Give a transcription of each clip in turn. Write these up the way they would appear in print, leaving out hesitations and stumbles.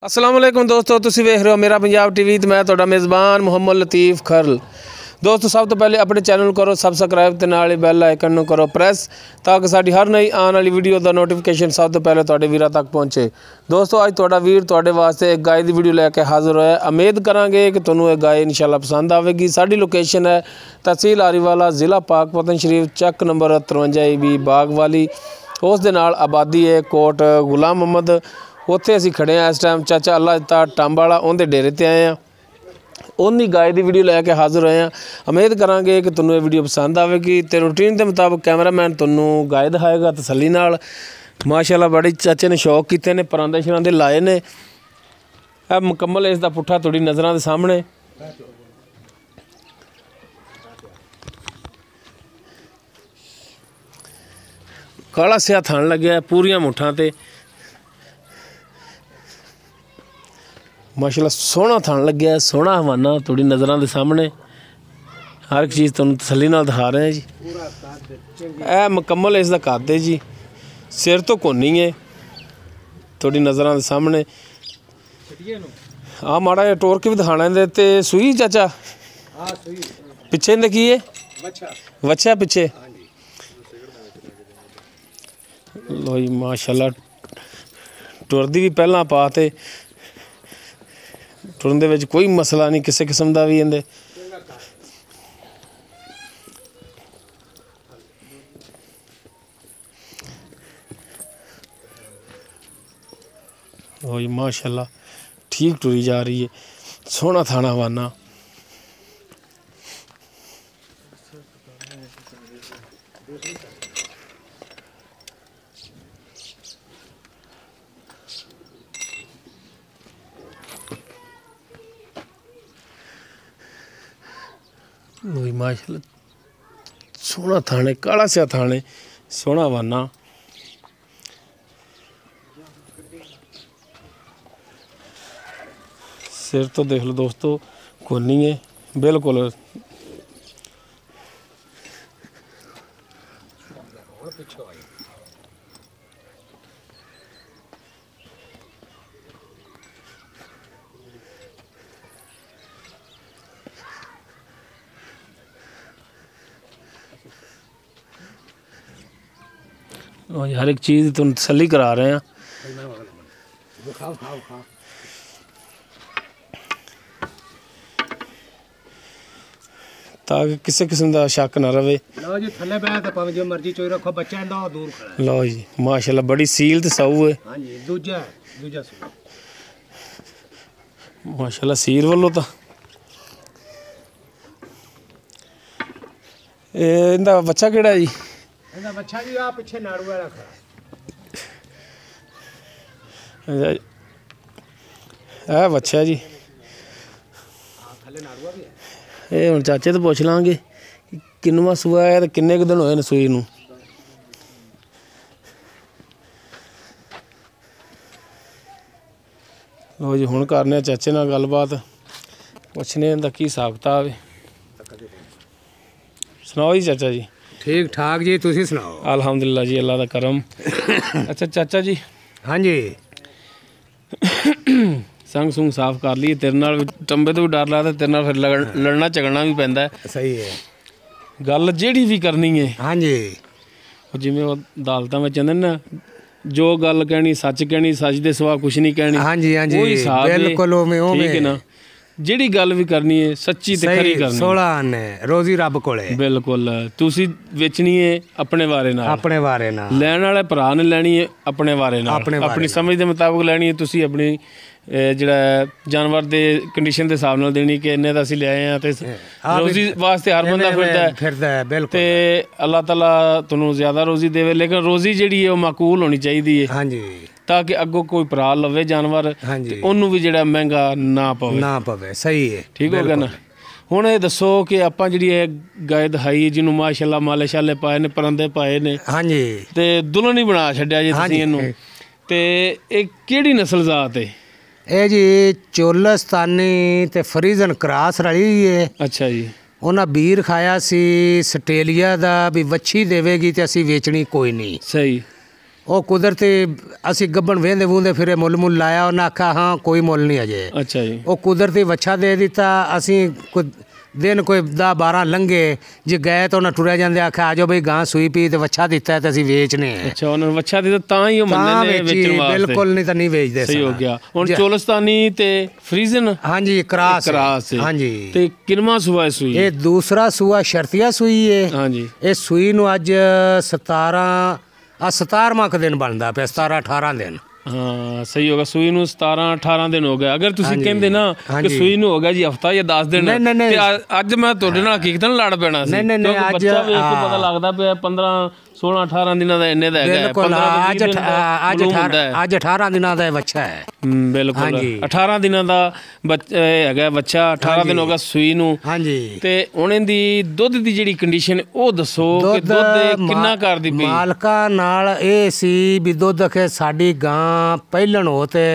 अस्सलाम वालेकुम दोस्तों, तुसीं वेख रहे हो मेरा पंजाब टीवी तो मैं तुहाडा मेज़बान मुहम्मद लतीफ़ खरल। दोस्तों सब तो पहले अपने चैनल करो सबसक्राइब तो नाल बैल आइकन नूं करो प्रेस ताकि साडी हर नई आने वाली वीडियो का नोटिफिकेशन सब तो पहले तुहाडे वीरां तक पहुँचे। दोस्तों अज तुहाडा वीर तुहाडे वास्ते एक गाय की वीडियो लैके हाज़र होया। उम्मीद करांगे कि तुहानूं ये गाय इंशाअल्लाह पसंद आवेगी। साडी लोकेशन है तहसील आरीवाला, ज़िला पाकपतन शरीफ, चक नंबर 53 EB बागवाली। उस दे नाल आबादी है कोट गुलाम मोहम्मद। उत्थे असीं खड़े हैं इस टाइम चाचा अल्लाह दिता टंब वाला उनके डेरे ते आए हैं। उन्नी गाय की वीडियो लैके हाज़र होए हैं। उम्मीद करांगे कि तुहानूं ये वीडियो पसंद आवेगी तो रूटीन के मुताबिक कैमरामैन तुहानूं गाय दिखाएगा तसल्ली नाल। माशाअल्लाह बड़ी चाचे ने शौक कीते ने, परांदे शरांदे लाए ने। मुकम्मल इसका पुट्ठा तुहाडी नज़रां दे सामने। काला सिया थण लग्या पूरियां मुठां ते माशाअल्लाह सोहना थण लग्या, सोहना हवाना थोड़ी नज़रां दे सामने। हर एक चीज़ तुहानूं तसल्ली नाल दिखा रहे हैं जी। यह मुकम्मल इसका कद है जी, सिर तो कोनी है थोड़ी नज़रां दे सामने। हाँ माड़ा जिहा टोर के भी दिखाना है। तो सूई चाचा पिछे इंदे की है वच्छा पिछे। लो जी माशाअल्लाह टुरदी भी पहला पा ते टुरन दे विच कोई मसला नहीं किसी किस्म का भी। इंदे ओ जी माशाअल्लाह ठीक टुरी जा रही है, सोहना थाना वाना। वही माशाअल्लाह सोहना थाने, काला सिया थाने, सोहना वाना। सिर तो देख लो दोस्तों कोनी है बिल्कुल। हर एक चीज़ तुम तसल्ली करा रहे हैं ताकि किसी किस्म का शक ना रहे। लो जी थल्ले बैठ ते भावें जो मर्जी चोई रखो, बच्चा इंदा दूर खड़ा है। लो जी माशाअल्लाह बड़ी सील ते सऊ है। हां जी दूजा सूआ माशाअल्लाह सील वालों तो इंदा बच्चा केड़ा जी? इंदा बच्चा जी आ पीछे नाड़ू वाला खड़ा है बच्चा जी। थल्ले नाड़ूआ भी है। ये हुण चाचे तो पुछ लांगे किन्नवां सूआ है तो किन्ने दिन होए ने सूई नूं। लो जी हुण करने चाचे नाल गलबात, पुछने इंदा की हिसाब किताब है। सुनाओ जी चाचा जी। ठीक ठाक जी, तुसीं सुनाओ। अल्हम्दुलिल्लाह जी, अल्लाह दा करम। अच्छा चाचा जी हाँ जी संग सुंग साफ कर ली। तेरे नाल टंबे तो भी डर लगदा, तेरे नाल फिर लड़ना झगड़ना भी पैंदा है। सही है गल जेड़ी भी करनी है हाँ जी जिवें वो अदालतां विच आंदे ना, जो गल कहनी सच कहनी, सच दे सिवा कुछ नहीं कहनी। हाँ जी हाँ जी वही हिसाब है, बिल्कुल उवें ठीक है ना। जेड़ी गल भी करनी है सच्ची ते खरी करनी। 16 आने रोजी रब कोले बिल्कुल तुसी बेचनी है अपने वारे नाल, अपने बारे ना लैण वाले भरा ने लैनी है अपने वारे नाल, अपने वारे अपनी समझ के मुताबिक लैनी है। तुसी अपनी ਜਿਹੜਾ जानवर ਦੇ कंडीशन ਦੇ ਹਿਸਾਬ ਨਾਲ ਦੇਣੀ ਕਿ ਇੰਨੇ ਦਾ ਅਸੀਂ ਲਿਆਏ ਆ ਤੇ ਰੋਜ਼ੀ ਵਾਸਤੇ ਹਰ ਬੰਦਾ ਫਿਰਦਾ ਹੈ ਬਿਲਕੁਲ। ਤੇ ਅੱਲਾਹ ਤਾਲਾ ਤੁਹਾਨੂੰ ਜ਼ਿਆਦਾ ਰੋਜ਼ੀ ਦੇਵੇ, ਲੇਕਿਨ ਰੋਜ਼ੀ ਜਿਹੜੀ ਹੈ ਉਹ ਮਾਕੂਲ ਹੋਣੀ ਚਾਹੀਦੀ ਹੈ। ਹਾਂਜੀ ਤਾਂ ਕਿ ਅੱਗੋਂ ਕੋਈ ਭਰਾ ਲਵੇ ਜਾਨਵਰ ਤੇ ਉਹਨੂੰ ਵੀ ਜਿਹੜਾ ਮਹਿੰਗਾ ਨਾ ਪਵੇ। ਸਹੀ ਹੈ ਠੀਕ ਹੋ ਗਿਆ ਨਾ। ਹੁਣ ਇਹ ਦੱਸੋ ਕਿ ਆਪਾਂ ਜਿਹੜੀ ਇਹ ਗਾਇ ਦਿਖਾਈ ਜਿਹਨੂੰ ਮਾਸ਼ਾਅੱਲਾ ਮਾਲੇ ਸ਼ਾਲੇ ਪਾਏ ਨੇ, ਪਰੰਦੇ ਪਾਏ ਨੇ, ਹਾਂਜੀ ਤੇ ਦੁਲਹਨ ਹੀ ਬਣਾ ਛੱਡਿਆ ਜੀ ਤੁਸੀਂ ਇਹਨੂੰ। ਤੇ ਇਹ ਕਿਹੜੀ ਨਸਲ ਜ਼ਾਤ ਹੈ? ਇਹ ਜੀ ਚੋਲਸਤਾਨੀ ਤੇ ਫਰੀਜ਼ਨ ਕਰਾਸ ਰਲੀ ਹੈ। ਅੱਛਾ ਜੀ। ਉਹਨਾਂ ਵੀਰ ਖਾਇਆ ਸੀ ਆਸਟ੍ਰੇਲੀਆ ਦਾ ਵੀ ਵੱਛੀ ਦੇਵੇਗੀ ਤੇ ਅਸੀਂ ਵੇਚਣੀ ਕੋਈ ਨਹੀਂ। ਸਹੀ। ਉਹ ਕੁਦਰਤੀ ਅਸੀਂ ਗੱਬਣ ਵੇਂਦੇ ਵੂੰਦੇ ਫਿਰੇ ਮੁੱਲ ਲਾਇਆ, ਉਹਨਾਂ ਆਖਿਆ ਹਾਂ ਕੋਈ ਮੁੱਲ ਨਹੀਂ ਅਜੇ। ਅੱਛਾ ਜੀ। ਉਹ ਕੁਦਰਤੀ ਵੱਛਾ ਦੇ ਦਿੱਤਾ। ਅਸੀਂ ਦਿਨ ਕੋਈ 10-12 ਲੰਘੇ ਜੇ ਗਏ ਤਾਂ ਉਹਨਾਂ ਟੁਰਿਆ ਜਾਂਦੇ, ਆਖਿਆ ਆ ਜਾਓ ਬਈ ਗਾਂ ਸੂਈ ਪੀ ਤੇ ਵੱਛਾ ਦਿੱਤਾ ਤੇ ਅਸੀਂ ਵੇਚਨੇ ਆ। ਅੱਛਾ, ਉਹਨਾਂ ਨੂੰ ਵੱਛਾ ਦਿੱਤਾ ਤਾਂ ਹੀ ਉਹ ਮੰਨਦੇ ਨੇ ਵੇਚਣ ਵਾਸਤੇ। ਬਿਲਕੁਲ ਨਹੀਂ ਤਾਂ ਨਹੀਂ ਵੇਚਦੇ। ਸਹੀ ਹੋ ਗਿਆ। ਹੁਣ ਚੋਲਸਤਾਨੀ ਤੇ ਫਰੀਜ਼ਨ ਹਾਂਜੀ ਕਰਾਸ ਹਾਂਜੀ। ਤੇ ਕਿੰਨਵਾਂ ਸੂਆ ਸੂਈ? ਇਹ ਦੂਸਰਾ ਸੂਆ ਸ਼ਰਤੀਆ ਸੂਈ ਹੈ। ਹਾਂਜੀ। ਇਹ ਸੂਈ ਨੂੰ ਅੱਜ 17ਵਾਂ ਦਿਨ ਬਣਦਾ ਪਿਆ, 17-18 ਦਿਨ। ਹਾਂ ਸਹੀ ਹੋਗਾ। ਸੂਈ ਨੂੰ 17-18 ਦਿਨ ਹੋ ਗਏ। ਅਗਰ ਤੁਸੀਂ ਕਹਿੰਦੇ ਨਾ ਕਿ ਸੂਈ ਨੂੰ ਹੋ ਗਿਆ ਜੀ ਹਫਤਾ ਜਾਂ 10 ਦਿਨ, ਤੇ ਅੱਜ ਮੈਂ ਤੁਹਾਡੇ ਨਾਲ ਹਕੀਕਤਨ ਲੜ ਪੈਣਾ ਸੀ। ਨਹੀਂ ਅੱਜ ਬੱਚਾ ਵੇਖ ਕੇ ਪਤਾ ਲੱਗਦਾ ਪਿਆ 15-16-18 ਦਿਨਾਂ ਦਾ ਇੰਨੇ ਦਾ ਹੈਗਾ। ਅੱਜ 18 ਦਿਨਾਂ ਦਾ ਬੱਚਾ ਹੈ। ਬਿਲਕੁਲ 18 ਦਿਨਾਂ ਦਾ ਹੈਗਾ ਬੱਚਾ। 18 ਦਿਨ ਹੋ ਗਿਆ ਸੂਈ ਨੂੰ। ਹਾਂਜੀ। ਤੇ ਉਹਨਾਂ ਦੀ ਦੁੱਧ ਦੀ ਜਿਹੜੀ ਕੰਡੀਸ਼ਨ ਉਹ ਦੱਸੋ ਕਿ ਦੁੱਧ ਕਿੰਨਾ ਕਰਦੀ ਪਈ? ਮਾਲਕਾਂ ਨਾਲ ਇਹ ਸੀ ਵੀ ਦੁੱਧ ਕਿ ਸਾਡੀ ਗਾਂ ਪਹਿਲਣ ਹੋ ਤੇ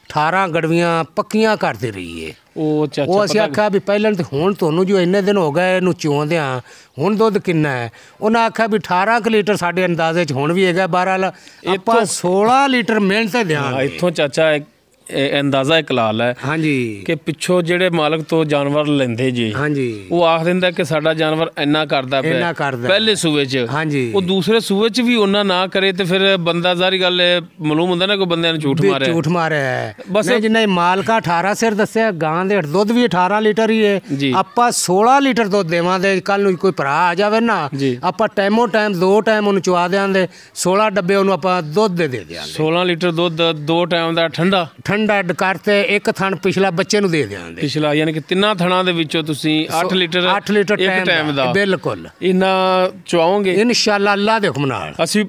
18 ਗੜਵੀਆਂ ਪੱਕੀਆਂ ਕਰਦੀ ਰਹੀ ਏ। ਉਹ ਅਸੀਂ ਆਖਿਆ ਵੀ ਪਹਿਲਾਂ ਤੇ ਹੁਣ ਤੁਹਾਨੂੰ ਜੋ ਇੰਨੇ ਦਿਨ ਹੋ ਗਏ ਇਹਨੂੰ ਚੋਂਦਿਆਂ, ਹੁਣ ਦੁੱਧ ਕਿੰਨਾ ਹੈ? ਉਹਨਾਂ ਆਖਿਆ ਵੀ 18 ਲੀਟਰ ਸਾਡੇ ਅੰਦਾਜ਼ੇ 'ਚ ਹੁਣ ਵੀ ਹੈਗਾ। 12 ਆਪਾਂ 16 ਲੀਟਰ ਮਿਹਨਤ ਤੇ ਦਿਆਂਗੇ। ਇੱਥੋਂ ਚਾਚਾ ਅੰਦਾਜ਼ਾ ਇੱਕ ਲਾ ਲੈ। ਹਾਂਜੀ। ਕਿ ਪਿੱਛੋਂ ਜਿਹੜੇ ਮਾਲਕ ਤੋਂ ਜਾਨਵਰ ਲੈਂਦੇ ਜੀ, ਹਾਂਜੀ, ਉਹ ਆਖ ਦਿੰਦਾ ਕਿ ਸਾਡਾ ਜਾਨਵਰ ਇੰਨਾ ਕਰਦਾ ਪਿਆ ਪਹਿਲੇ ਸੂਏ 'ਚ, ਹਾਂਜੀ, ਉਹ ਦੂਸਰੇ ਸੂਏ 'ਚ ਵੀ ਉਹਨਾਂ ਨਾ ਕਰੇ ਤੇ ਫਿਰ ਬੰਦਾ ਜ਼ਾਰੀ ਗੱਲ ਮਾਲੂਮ ਹੁੰਦਾ ਨਾ ਕੋਈ ਬੰਦਿਆਂ ਨੂੰ ਝੂਠ ਮਾਰਿਆ ਬਸ। ਜਿੰਨਾ ਮਾਲਕਾ 18 ਸਿਰ ਦੱਸਿਆ, ਗਾਂ ਦੇ ਦੁੱਧ ਵੀ 18 ਲੀਟਰ ਹੀ ਹੈ। ਆਪਾਂ 16 ਲੀਟਰ ਦੁੱਧ ਦੇਵਾਂਗੇ। ਕੱਲ ਨੂੰ ਕੋਈ ਭਰਾ ਆ ਜਾਵੇ ਨਾ, ਆਪਾਂ ਟਾਈਮੋ ਟਾਈਮ 2 ਟਾਈਮ ਉਹਨੂੰ ਚਵਾ ਦਿਆਂਗੇ। 16 ਡੱਬੇ ਉਹਨੂੰ ਆਪਾਂ ਦੁੱਧ ਦੇ ਦਿਆਂਗੇ। 16 ਲੀਟਰ ਦੁੱਧ 2 ਟਾਈਮ ਦਾ ਠੰਡਾ ਕਰਤੇ। ਇੱਕ ਥਣ ਪਿਛਲਾ ਬੱਚੇ ਨੂੰ ਦੇ ਦਿਆਂਗੇ। ਪਿਛਲਾ ਯਾਨੀ ਕਿ 3 ਥਣਾਂ ਦੇ ਵਿੱਚੋਂ ਤੁਸੀਂ 8 ਲੀਟਰ ਇੱਕ ਟਾਈਮ ਦਾ ਬਿਲਕੁਲ ਇੰਨਾ ਚਵਾਓਗੇ ਇਨਸ਼ਾਅੱਲਾ ਅੱਲਾ ਦੇ ਹੁਕਮ ਨਾਲ। ਅਸੀਂ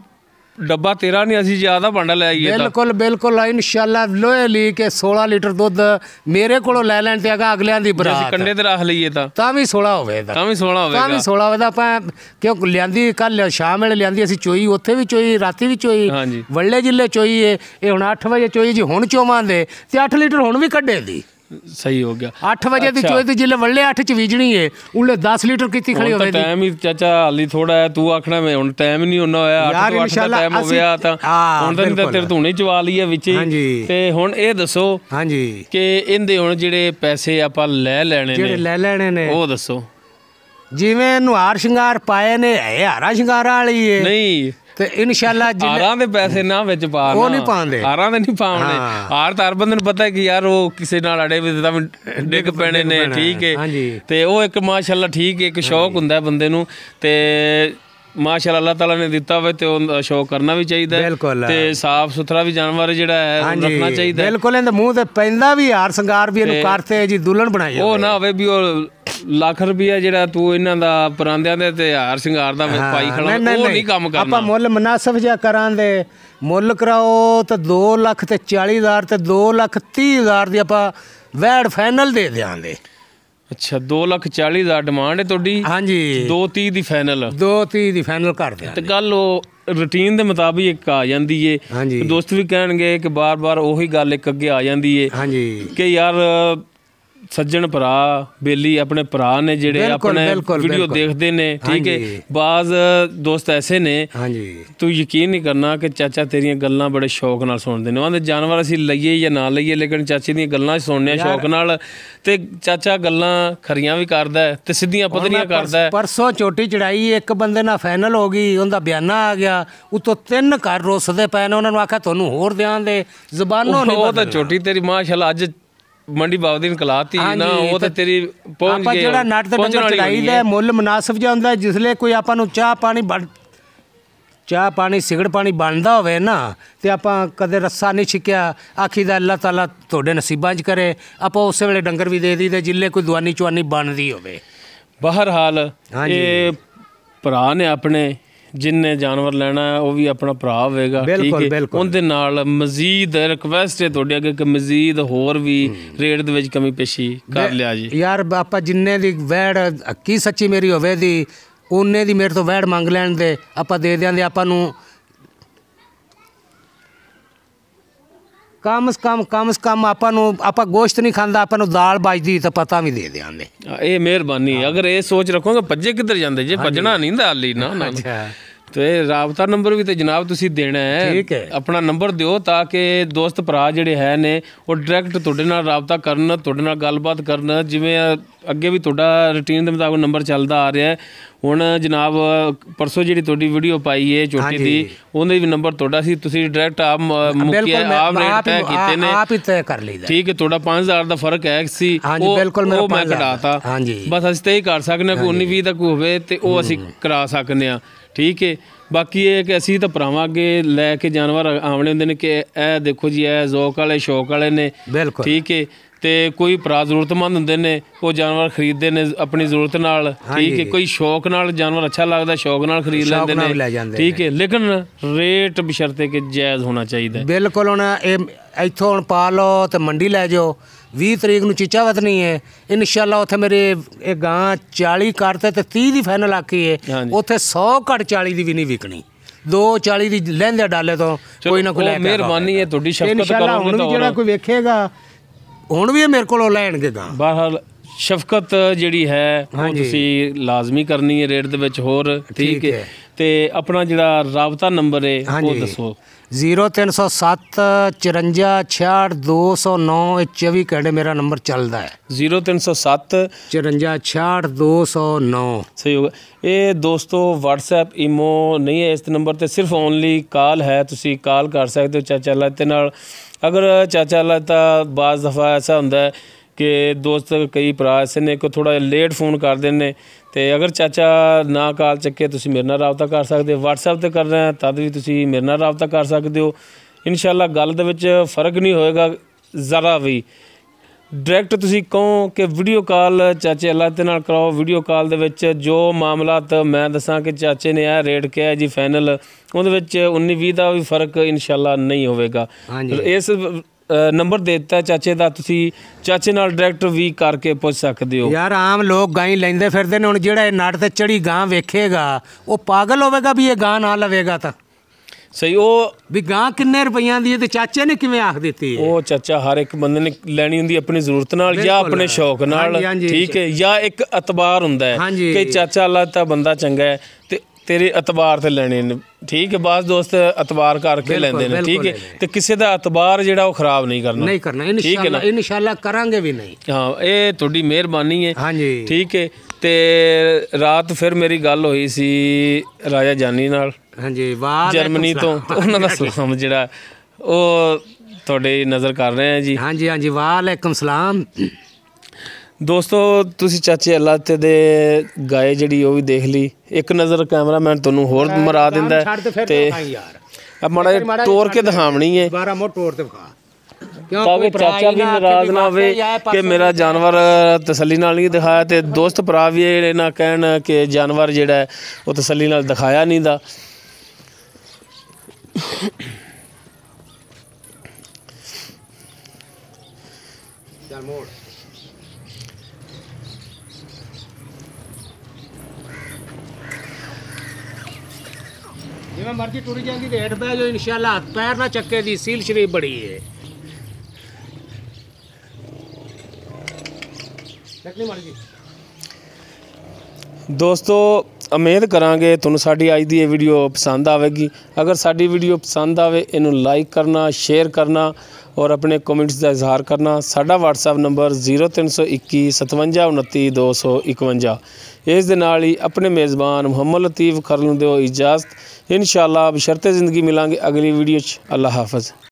ਡੱਬਾ ਤੇਰਾ ਨਹੀਂ, ਅਸੀਂ ਜ਼ਿਆਦਾ ਭਾਂਡਾ ਲੈ ਆਈਏ। ਬਿਲਕੁਲ ਇਨਸ਼ਾਅੱਲਾ ਲੋਹੇ ਲਈ ਕੇ 16 ਲੀਟਰ ਦੁੱਧ ਮੇਰੇ ਕੋਲੋਂ ਲੈ ਲੈਣ ਤੇ ਅਗਲਿਆਂ ਦੀ ਬਰਾਤ ਕੰਡੇ ਤੇ ਰੱਖ ਲਈਏ ਤਾਂ ਵੀ 16 ਹੋਵੇ। ਤਾਂ ਵੀ 16 ਹੋਵੇ। ਆਪਾਂ ਕਿਉਂ ਲਿਆਂਦੀ ਕੱਲ ਸ਼ਾਮ ਵੇਲੇ ਲਿਆਂਦੀ ਅਸੀਂ ਚੋਈ, ਉੱਥੇ ਵੀ ਚੋਈ, ਰਾਤੀ ਵੀ ਚੋਈ, ਵੱਲੇ ਜਿੱਲੇ ਚੋਈ ਹੈ। ਇਹ ਹੁਣ 8 ਵਜੇ ਚੋਈ ਜੀ, ਹੁਣ ਚੋਵਾਂਦੇ ਤੇ 8 ਲੀਟਰ ਹੁਣ ਵੀ ਕੱਢੇ ਦੀ। ਸਹੀ ਹੋ ਗਿਆ। 8 ਵਜੇ ਦੀ ਚੋਈ ਤੇ ਜਿੱਲੇ ਵੱਲੇ 8 ਚ ਵੀਜਣੀ ਹੈ, ਉਹਲੇ 10 ਲੀਟਰ ਕੀਤੀ ਖੜੀ ਹੋਵੇ। ਟਾਈਮ ਹੀ ਚਾਚਾ ਹਾਲੀ ਥੋੜਾ ਹੈ। ਤੂੰ ਆਖਣਾ ਮੈਂ ਹੁਣ ਟਾਈਮ ਨਹੀਂ ਉਹਨਾਂ ਹੋਇਆ, 8 ਤੋਂ 8 ਦਾ ਟਾਈਮ ਹੋ ਗਿਆ ਤਾਂ ਹੁਣ ਤਾਂ ਤੇਰੇ ਧੂਣੇ ਚਵਾ ਲਈ ਹੈ ਵਿੱਚ ਹੀ। ਤੇ ਹੁਣ ਇਹ ਦੱਸੋ ਕਿ ਇਹਦੇ ਹੁਣ ਜਿਹੜੇ ਪੈਸੇ ਆਪਾਂ ਲੈ ਲੈਣੇ ਨੇ ਉਹ ਦੱਸੋ। ਜਿਵੇਂ ਇਹਨੂੰ ਹਾਰ ਸ਼ਿੰਗਾਰ ਪਾਏ ਨੇ, ਹਾਰਾ ਸ਼ਿੰਗਾਰਾਂ ਵਾਲੀ ਹੈ ਨਹੀਂ ਤੇ ਇਨਸ਼ਾਅੱਲਾ ਹਾਰਾਂ ਦੇ ਪੈਸੇ ਨਾ ਵਿੱਚ ਪਾ, ਉਹ ਨਹੀਂ ਪਾਉਂਦੇ, ਹਾਰਾਂ ਦੇ ਨਹੀਂ ਪਾਉਣੇ। ਹਾਰ ਤਾਂ ਹਰ ਬੰਦੇ ਨੂੰ ਪਤਾ ਕਿ ਯਾਰ ਉਹ ਕਿਸੇ ਨਾਲ ਅੜੇ ਵੀ ਤਾਂ ਡਿੱਗ ਪੈਣੇ ਨੇ, ਠੀਕ ਹੈ। ਤੇ ਉਹ ਇੱਕ ਮਾਸ਼ਾਅੱਲਾ ਠੀਕ ਹੈ, ਇੱਕ ਸ਼ੌਕ ਹੁੰਦਾ ਬੰਦੇ ਨੂੰ। ਤੇ ਮਾਸ਼ਾਅੱਲਾ ਅੱਲਾਹ ਤਾਲਾ ਨੇ ਦਿੱਤਾ ਹੋਵੇ ਤੇ ਉਹ ਸ਼ੌਕ ਕਰਨਾ ਵੀ ਚਾਹੀਦਾ ਤੇ ਸਾਫ ਸੁਥਰਾ ਵੀ ਜਾਨਵਰ ਜਿਹੜਾ ਹੈ ਰੱਖਣਾ ਚਾਹੀਦਾ। ਬਿਲਕੁਲ। ਇਹਦੇ ਮੂੰਹ ਤੇ ਪੈਂਦਾ ਵੀ ਹਾਰ ਸ਼ਿੰਗਾਰ ਵੀ ਇਹਨੂੰ ਕਰਤੇ ਜੀ ਦੁਲਹਨ ਬਣਾਈ। ਉਹ ਨਾ ਹੋਵੇ ਵੀ ਉਹ ਲੱਖ ਰੁਪਇਆ ਜਿਹੜਾ ਤੂੰ ਇਹਨਾਂ ਦਾ ਪਰਾਂਦਿਆਂ ਦੇ ਤੇ ਹਾਰ ਸ਼ਿੰਗਾਰ ਦਾ ਪਾਈ ਖੜਾ, ਉਹ ਨਹੀਂ ਕੰਮ ਕਰਨਾ। ਆਪਾਂ ਮੁੱਲ ਮੁਨਾਸਬ ਜਿਹਾ ਕਰਾਂਗੇ। ਮੁੱਲ ਕਰਾਓ ਤਾਂ 2,40,000 ਤੇ 2,30,000 ਦੀ ਆਪਾਂ ਵੈੜ ਫਾਈਨਲ ਦੇ ਦਿਆਂਗੇ। ਅੱਛਾ 2,40,000 ਡਿਮਾਂਡ ਹੈ ਤੁਹਾਡੀ? ਹਾਂਜੀ 2,30 ਦੀ ਫਾਈਨਲ। 2,30 ਦੀ ਫਾਈਨਲ ਕਰ ਦਿਆਂ ਤੇ ਗੱਲ ਉਹ ਰੂਟੀਨ ਦੇ ਮੁਤਾਬਿਕ ਇੱਕ ਆ ਜਾਂਦੀ ਏ। ਦੋਸਤ ਵੀ ਕਹਿਣਗੇ ਕਿ ਬਾਰ-ਬਾਰ ਉਹੀ ਗੱਲ ਇੱਕ ਅੱਗੇ ਆ ਜਾਂਦੀ ਏ ਕਿ ਯਾਰ ਸੱਜਣ ਭਰਾ ਬੇਲੀ ਆਪਣੇ ਭਰਾ ਨੇ ਜਿਹੜੇ ਆਪਣੇ ਵੀਡੀਓ ਦੇਖਦੇ ਨੇ, ਠੀਕ ਹੈ। ਬਾਜ਼ ਦੋਸਤ ਐਸੇ ਨੇ ਤੂੰ ਯਕੀਨ ਨਹੀਂ ਕਰਨਾ ਕਿ ਚਾਚਾ ਤੇਰੀਆਂ ਗੱਲਾਂ ਬੜੇ ਸ਼ੌਕ ਨਾਲ ਸੁਣਦੇ ਨੇ। ਉਹਦੇ ਜਾਨਵਰ ਅਸੀਂ ਲਈਏ ਜਾਂ ਨਾ ਲਈਏ, ਲੇਕਿਨ ਚਾਚੇ ਦੀਆਂ ਗੱਲਾਂ ਸੁਣਨੇ ਸ਼ੌਕ ਨਾਲ। ਤੇ ਚਾਚਾ ਗੱਲਾਂ ਖਰੀਆਂ ਵੀ ਕਰਦਾ ਤੇ ਸਿੱਧੀਆਂ ਪੱਧਰੀਆਂ ਕਰਦਾ। ਪਰਸੋਂ ਚੋਟੀ ਚੜਾਈ, ਇੱਕ ਬੰਦੇ ਨਾਲ ਫਾਈਨਲ ਹੋ ਗਈ, ਉਹਦਾ ਬਿਆਨਾ ਆ ਗਿਆ, ਉਤੋਂ 3 ਘਰ ਰੁੱਸਦੇ ਪਏ ਨੇ। ਉਹਨਾਂ ਨੂੰ ਆਖਿਆ ਤੁਹਾਨੂੰ ਹੋਰ ਦਿਆਂ ਦੇ ਜ਼ਬਾਨੋਂ ਨਹੀਂ। ਉਹ ਤਾਂ ਚੋਟੀ ਤੇਰੀ ਮਾਸ਼ਾਅੱਲਾ ਅੱਜ ਮੰਡੀ ਬਾਬਦੀਨ ਕਲਾਤੀ ਨਾ, ਉਹ ਤਾਂ ਤੇਰੀ ਪਹੁੰਚ ਗਈ। ਜਿਹੜਾ ਨੱਟ ਤੇ ਡੰਗਰ ਚੜਾਈ ਦਾ ਮੁੱਲ ਮੁਨਾਸਬ ਜਿਹਾ ਹੁੰਦਾ। ਜਿਸਲੇ ਕੋਈ ਆਪਾਂ ਨੂੰ ਚਾਹ ਪਾਣੀ ਸਿਗੜ ਪਾਣੀ ਬਣਦਾ ਹੋਵੇ ਨਾ, ਤੇ ਆਪਾਂ ਕਦੇ ਰੱਸਾ ਨਹੀਂ ਛਿੱਕਿਆ, ਆਖੀ ਦਾ ਅੱਲਾਹ ਤਾਲਾ ਤੁਹਾਡੇ ਨਸੀਬਾਂ 'ਚ ਕਰੇ, ਆਪਾਂ ਉਸੇ ਵੇਲੇ ਡੰਗਰ ਵੀ ਦੇ ਦਈਦੇ ਜਿੱਲੇ ਕੋਈ ਦਵਾਨੀ ਚਵਾਨੀ ਬਣਦੀ ਹੋਵੇ। ਬਹਰਹਾਲ ਇਹ ਭਰਾ ਨੇ ਆਪਣੇ, ਜਿੰਨੇ ਜਾਨਵਰ ਲੈਣਾ ਉਹ ਵੀ ਆਪਣਾ ਭਰਾ ਹੋਵੇਗਾ, ਠੀਕ ਹੈ। ਉਹਦੇ ਨਾਲ ਮਜ਼ੀਦ ਰਿਕਵੈਸਟ ਹੈ ਤੁਹਾਡੇ ਅੱਗੇ ਕਿ ਮਜ਼ੀਦ ਹੋਰ ਵੀ ਰੇਟ ਦੇ ਵਿੱਚ ਕਮੀ ਪੇਸ਼ੀ ਕਰ ਲਿਆ ਜੀ। ਯਾਰ ਆਪਾਂ ਜਿੰਨੇ ਦੀ ਵੈੜ ਕੀ ਸੱਚੀ ਮੇਰੀ ਹੋਵੇ ਦੀ, ਉਹਨੇ ਦੀ ਮੇਰੇ ਤੋਂ ਵੈੜ ਮੰਗ ਲੈਣ ਦੇ, ਆਪਾਂ ਦੇ ਦਿਆਂਗੇ। ਆਪਾਂ ਨੂੰ ਕਮ ਸ ਕਮ ਆਪਾਂ ਗੋਸ਼ਤ ਨਹੀਂ ਖਾਂਦਾ, ਆਪਾਂ ਨੂੰ ਦਾਲ ਬਾਜਦੀ ਤਾਂ ਪਤਾ ਵੀ ਦੇ ਦਿਆਂਗੇ। ਇਹ ਮਿਹਰਬਾਨੀ। ਅਗਰ ਇਹ ਸੋਚ ਰੱਖੋਗੇ ਭੱਜੇ ਕਿੱਧਰ ਜਾਂਦੇ ਜੇ, ਭੱਜਣਾ ਨਹੀਂ ਦਾ ਹਾਲੀ ਨਾ। ਤੇ ਰਾਬਤਾ ਨੰਬਰ ਵੀ ਤੇ ਜਨਾਬ ਤੁਸੀਂ ਦੇਣਾ ਹੈ। ਠੀਕ ਹੈ, ਆਪਣਾ ਨੰਬਰ ਦਿਓ ਤਾਂ ਕਿ ਦੋਸਤ ਭਰਾ ਜਿਹੜੇ ਹੈ ਨੇ ਉਹ ਡਾਇਰੈਕਟ ਤੁਹਾਡੇ ਨਾਲ ਰਾਬਤਾ ਕਰਨ, ਤੁਹਾਡੇ ਨਾਲ ਗੱਲਬਾਤ ਕਰਨ। ਜਿਵੇਂ ਅੱਗੇ ਵੀ ਤੁਹਾਡਾ ਰੂਟੀਨ ਦੇ ਮੁਤਾਬਕ ਨੰਬਰ ਚੱਲਦਾ ਆ ਰਿਹਾ ਹੈ। ਹੁਣ ਜਨਾਬ ਪਰਸੋਂ ਜਿਹੜੀ ਤੁਹਾਡੀ ਵੀਡੀਓ ਪਾਈ ਹੈ ਛੋਟੀ ਦੀ, ਉਹਦੇ ਵੀ ਨੰਬਰ ਤੁਹਾਡਾ ਸੀ, ਤੁਸੀਂ ਡਾਇਰੈਕਟ ਆਪ ਮੁੱਕਿਆ, ਆਪ ਰੇਟ ਤੈਅ ਕੀਤੇ ਨੇ, ਆਪ ਹੀ ਤੈਅ ਕਰ ਲਈਦਾ। ਠੀਕ ਹੈ, ਤੁਹਾਡਾ 5000 ਦਾ ਫਰਕ ਹੈ ਸੀ, ਉਹ ਮੈਂ ਕਢਾਤਾ। ਬਸ ਅਸੀਂ ਤਾਂ ਇਹ ਕਰ ਸਕਦੇ ਹਾਂ ਕਿ 19-20 ਤੱਕ ਹੋਵੇ ਤੇ ਉਹ ਅਸੀਂ ਕਰਾ ਸਕਦੇ ਹਾਂ। ਠੀਕ ਹੈ, ਬਾਕੀ ਇਹ ਕਿ ਅਸੀਂ ਤਾਂ ਭਰਾਵਾਂ ਅੱਗੇ ਲੈ ਕੇ ਜਾਨਵਰ ਆਉਣੇ ਹੁੰਦੇ ਨੇ ਕਿ ਇਹ ਦੇਖੋ ਜੀ ਇਹ ਜ਼ੌਕ ਵਾਲੇ ਸ਼ੌਕ ਵਾਲੇ ਨੇ। ਠੀਕ ਹੈ, ਤੇ ਕੋਈ ਭਰਾ ਜ਼ਰੂਰਤਮੰਦ ਹੁੰਦੇ ਨੇ ਉਹ ਜਾਨਵਰ ਖਰੀਦਦੇ ਨੇ ਆਪਣੀ ਜ਼ਰੂਰਤ ਨਾਲ। ਠੀਕ ਹੈ, ਕੋਈ ਸ਼ੌਕ ਨਾਲ ਜਾਨਵਰ ਅੱਛਾ ਲੱਗਦਾ ਸ਼ੌਕ ਨਾਲ ਖਰੀਦ ਲੈਂਦੇ ਨੇ। ਠੀਕ ਹੈ, ਲੇਕਿਨ ਰੇਟ ਬਸ਼ਰਤੇ ਕਿ ਜਾਇਜ਼ ਹੋਣਾ ਚਾਹੀਦਾ। ਬਿਲਕੁਲ। ਹੁਣ ਇਹ ਇੱਥੋਂ ਹੁਣ ਪਾ ਲਓ ਤੇ ਮੰਡੀ ਲੈ ਜਾਓ। 20 ਤਰੀਕ ਨੂੰ ਚੀਚਾ ਵਤਨੀ ਹੈ ਇਨਸ਼ਾਅੱਲਾ। ਉੱਥੇ ਮੇਰੇ ਇਹ ਗਾਂ 40 ਕਰਤੇ ਤੇ 30 ਦੀ ਫਾਈਨਲ ਆਖੀ ਹੈ। ਉੱਥੇ 100 ਘੱਟ 40 ਦੀ ਵੀ ਨਹੀਂ ਵਿਕਣੀ। 240 ਦੀ ਲੈਂਦੇ ਡਾਲੇ ਤੋਂ ਕੋਈ ਨਾ ਕੋਈ ਲੈ ਕੇ ਮਿਹਰਬਾਨੀ ਹੈ ਤੁਹਾਡੀ, ਸ਼ਫਕਤ ਕਰੋਗੇ ਹੁਣ ਵੀ ਜਿਹੜਾ ਕੋਈ ਵੇਖੇਗਾ ਹੁਣ ਵੀ ਮੇਰੇ ਕੋਲੋਂ ਲੈਣਗੇ ਗਾਂ। ਬਹਰਹਾਲ ਸ਼ਫਕਤ ਜਿਹੜੀ ਹੈ ਉਹ ਤੁਸੀਂ ਲਾਜ਼ਮੀ ਕਰਨੀ ਹੈ ਰੇਟ ਦੇ ਵਿੱਚ। ਹੋਰ ਠੀਕ ਹੈ, ਤੇ ਆਪਣਾ ਜਿਹੜਾ ਰਾਬਤਾ ਨੰਬਰ ਹੈ ਉਹ ਦੱਸੋ। 0307 54 66 209 24 ਘੰਟੇ ਮੇਰਾ ਨੰਬਰ ਚੱਲਦਾ ਹੈ। 0307 54 66 209। ਸਹੀ ਹੋਗਾ। ਇਹ ਦੋਸਤੋ WhatsApp ਈਮੋ ਨਹੀਂ ਹੈ ਇਸ ਨੰਬਰ ਤੇ, ਸਿਰਫ ਓਨਲੀ ਕਾਲ ਹੈ। ਤੁਸੀਂ ਕਾਲ ਕਰ ਸਕਦੇ ਹੋ ਚਾਚਾ ਲਾਤੇ ਨਾਲ। ਅਗਰ ਚਾਚਾ ਲਾਤਾ ਬਾਜ਼ ਦਫਾ ਐਸਾ ਹੁੰਦਾ ਹੈ ਕਿ ਦੋਸਤ ਕਈ ਭਰਾ ਐਸੇ ਨੇ ਕਿ ਥੋੜ੍ਹਾ ਲੇਟ ਫੋਨ ਕਰਦੇ ਨੇ, ਤੇ ਅਗਰ ਚਾਚਾ ਨਾ ਕਾਲ ਚੱਕੇ ਤੁਸੀਂ ਮੇਰੇ ਨਾਲ ਰਾਬਤਾ ਕਰ ਸਕਦੇ ਹੋ। WhatsApp ਤੇ ਕਰ ਰਹੇ ਤਦ ਵੀ ਤੁਸੀਂ ਮੇਰੇ ਨਾਲ ਰਾਬਤਾ ਕਰ ਸਕਦੇ ਹੋ। ਇਨਸ਼ਾਅੱਲਾ ਗੱਲ ਦੇ ਵਿੱਚ ਫ਼ਰਕ ਨਹੀਂ ਹੋਏਗਾ ਜ਼ਰਾ ਵੀ। ਡਾਇਰੈਕਟ ਤੁਸੀਂ ਕਹੋ ਕਿ ਵੀਡੀਓ ਕਾਲ ਚਾਚੇ ਅੱਲਾ ਦੇ ਨਾਲ ਕਰਾਓ। ਵੀਡੀਓ ਕਾਲ ਦੇ ਵਿੱਚ ਜੋ ਮਾਮਲਾਤ ਮੈਂ ਦੱਸਾਂ ਕਿ ਚਾਚੇ ਨੇ ਇਹ ਰੇਟ ਕਿਹਾ ਜੀ ਫਾਈਨਲ, ਉਹਦੇ ਵਿੱਚ 19-20 ਦਾ ਵੀ ਫ਼ਰਕ ਇਨਸ਼ਾਅੱਲਾ ਨਹੀਂ ਹੋਵੇਗਾ। ਇਸ ਨੰਬਰ ਦੇ ਦਿੱਤਾ ਚਾਚੇ ਦਾ, ਤੁਸੀਂ ਚਾਚੇ ਨਾਲ ਡਾਇਰੈਕਟ ਵੀ ਕਰਕੇ ਪੁੱਛ ਸਕਦੇ ਹੋ। ਯਾਰ ਆਮ ਲੋਕ ਗਾਂ ਹੀ ਲੈਂਦੇ ਫਿਰਦੇ ਨੇ। ਹੁਣ ਜਿਹੜਾ ਇਹ ਨੱਟ ਤੇ ਚੜੀ ਗਾਂ ਵੇਖੇਗਾ ਉਹ ਪਾਗਲ ਹੋਵੇਗਾ ਵੀ ਇਹ ਗਾਂ ਨਾ ਲਵੇਗਾ ਤਾਂ ਸਹੀ। ਉਹ ਵੀ ਗਾਂ ਕਿੰਨੇ ਰੁਪਈਆਂ ਦੀ ਹੈ ਤੇ ਚਾਚੇ ਨੇ ਕਿਵੇਂ ਆਖ ਦਿੱਤੀ ਹੈ। ਉਹ ਚਾਚਾ ਹਰ ਇੱਕ ਬੰਦੇ ਨੇ ਲੈਣੀ ਹੁੰਦੀ ਆਪਣੀ ਜ਼ਰੂਰਤ ਨਾਲ ਜਾਂ ਆਪਣੇ ਸ਼ੌਕ ਨਾਲ। ਠੀਕ ਹੈ, ਜਾਂ ਇੱਕ ਅਤਬਾਰ ਹੁੰਦਾ ਹੈ ਕਿ ਚਾਚਾ ਅੱਲਾ ਤਾਂ ਬੰਦਾ ਚੰਗਾ ਹੈ ਤੇ ਤੇਰੇ ਅਤਬਾਰ ਤੇ ਲੈਣੇ ਨੇ। ਠੀਕ ਹੈ, ਬਾਸ ਦੋਸਤ ਅਤਬਾਰ ਕਰਕੇ ਲੈਂਦੇ ਨੇ। ਠੀਕ ਹੈ, ਤੇ ਕਿਸੇ ਦਾ ਅਤਬਾਰ ਜਿਹੜਾ ਉਹ ਖਰਾਬ ਨਹੀਂ ਕਰਨਾ। ਠੀਕ ਹੈ ਨਾ, ਇਨਸ਼ਾਅੱਲਾ ਕਰਾਂਗੇ ਵੀ ਨਹੀਂ। ਹਾਂ, ਇਹ ਤੁਹਾਡੀ ਮਿਹਰਬਾਨੀ ਹੈ। ਠੀਕ ਹੈ, ਤੇ ਰਾਤ ਫਿਰ ਮੇਰੀ ਗੱਲ ਹੋਈ ਸੀ ਰਾਜਾ ਜਾਨੀ ਨਾਲ ਜਰਮਨੀ ਤੋਂ। ਉਹਨਾਂ ਦਾ ਸਲਾਮ ਜਿਹੜਾ ਉਹ ਤੁਹਾਡੇ ਨਜ਼ਰ ਕਰ ਰਹੇ ਹਾਂ ਜੀ। ਹਾਂਜੀ, ਵਾਲੇਕੁਮ ਸਲਾਮ। ਦੋਸਤੋ ਤੁਸੀਂ ਚਾਚੇ ਅੱਲਾ ਤੇ ਦੇ ਗਾਏ ਜਿਹੜੀ ਉਹ ਵੀ ਦੇਖ ਲਈ। ਇੱਕ ਨਜ਼ਰ ਕੈਮਰਾਮੈਨ ਤੁਹਾਨੂੰ ਹੋਰ ਮਰਾ ਦਿੰਦਾ ਤੇ ਮਾੜਾ ਜਿਹਾ ਤੋੜ ਕੇ ਦਿਖਾਵਣੀ ਹੈ ਤਾਂ ਕਿ ਚਾਚਾ ਵੀ ਨਾਰਾਜ਼ ਨਾ ਹੋਵੇ ਕਿ ਮੇਰਾ ਜਾਨਵਰ ਤਸੱਲੀ ਨਾਲ ਨਹੀਂ ਦਿਖਾਇਆ, ਤੇ ਦੋਸਤ ਭਰਾ ਵੀ ਇਹ ਨਾ ਕਹਿਣ ਕਿ ਜਾਨਵਰ ਜਿਹੜਾ ਉਹ ਤਸੱਲੀ ਨਾਲ ਦਿਖਾਇਆ ਨਹੀਂ ਦਾ। ਜਿਵੇਂ ਮਰਜ਼ੀ ਟੁਰ ਜਾਂਦੀ ਤੇ ਹੇਠ ਬਹਿ ਜਾਓ ਇਨਸ਼ਾਅੱਲਾ। ਹੱਥ ਪੈਰ ਨਾ ਚੱਕੇ ਦੀ ਸੀਲ ਸ਼ਰੀਫ ਬੜੀ ਹੈ। ਦੋਸਤੋ ਉਮੀਦ ਕਰਾਂਗੇ ਤੁਹਾਨੂੰ ਸਾਡੀ ਅੱਜ ਦੀ ਇਹ ਵੀਡੀਓ ਪਸੰਦ ਆਵੇਗੀ। ਅਗਰ ਸਾਡੀ ਵੀਡੀਓ ਪਸੰਦ ਆਵੇ ਇਹਨੂੰ ਲਾਈਕ ਕਰਨਾ, ਸ਼ੇਅਰ ਕਰਨਾ ਔਰ ਆਪਣੇ ਕਮੈਂਟਸ ਦਾ ਇਜ਼ਹਾਰ ਕਰਨਾ। ਸਾਡਾ WhatsApp ਨੰਬਰ 0321 57 29 251। ਇਸ ਦੇ ਨਾਲ ਹੀ ਆਪਣੇ ਮੇਜ਼ਬਾਨ ਮੁਹੰਮਦ ਲਤੀਫ ਖਰਲ ਨੂੰ ਦਿਓ ਇਜਾਜ਼ਤ। ਇਨਸ਼ਾਅੱਲਾ ਬਸ਼ਰਤੇ ਜ਼ਿੰਦਗੀ ਮਿਲਾਂਗੇ ਅਗਲੀ ਵੀਡੀਓ 'ਚ। ਅੱਲਾ ਹਾਫਿਜ਼।